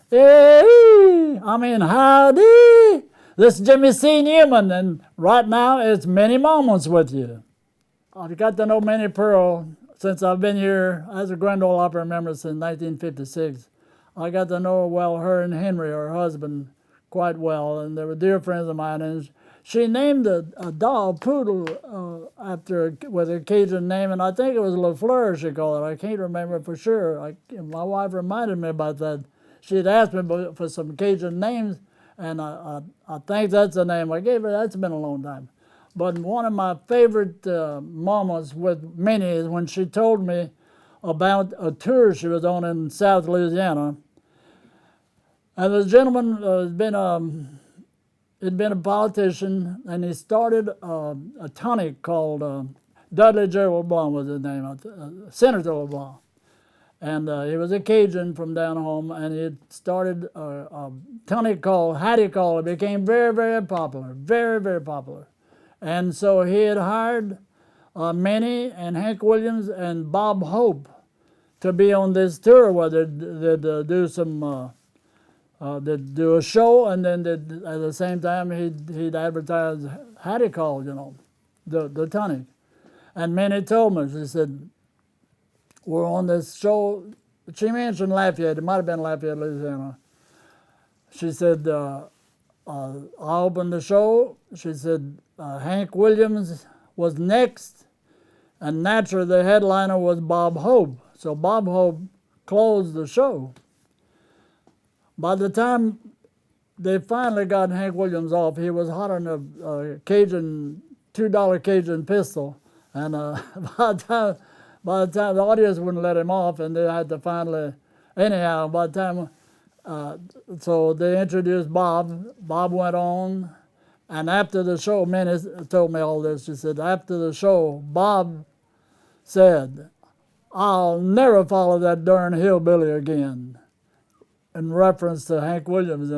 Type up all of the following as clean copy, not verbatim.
Hey, howdy. This is Jimmy C. Newman, and right now it's Many Moments with you. I've got to know Minnie Pearl since I've been here as a Grand Ole Opry member since 1956. I got to know her and Henry, her husband, quite well, and they were dear friends of mine. And she named a dog poodle with a Cajun name, and I think it was LaFleur she called it. I can't remember for sure. My wife reminded me about that. She'd asked me for some Cajun names, and I think that's the name I gave her. That's been a long time. But one of my favorite moments with Minnie is when she told me about a tour she was on in South Louisiana. And the gentleman had been a politician, and he started a tonic called Dudley J. LeBlanc was his name, Senator LeBlanc. And he was a Cajun from down home, and he had started a tonic called Hattie Call. It became very, very popular, very, very popular. And so he had hired Minnie and Hank Williams and Bob Hope to be on this tour where they'd do a show, and then at the same time he'd advertise Hattie Call, the tonic. And Minnie told me, she said, we're on this show. She mentioned Lafayette. It might have been Lafayette, Louisiana. She said, I opened the show. She said, Hank Williams was next, and naturally the headliner was Bob Hope. So Bob Hope closed the show. By the time they finally got Hank Williams off, he was hottering a Cajun, $2 Cajun pistol. And by the time the audience wouldn't let him off, and they had to finally, anyhow, by the time, so they introduced Bob. Bob went on, and after the show, Minnie told me all this. She said, after the show, Bob said, I'll never follow that darn hillbilly again, in reference to Hank Williams,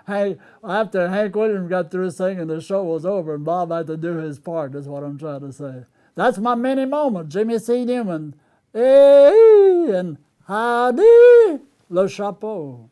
After Hank Williams got through singing, the show was over, and Bob had to do his part. That's what I'm trying to say. That's my Minnie moment. Jimmy C. Newman. Hey, and howdy, le chapeau.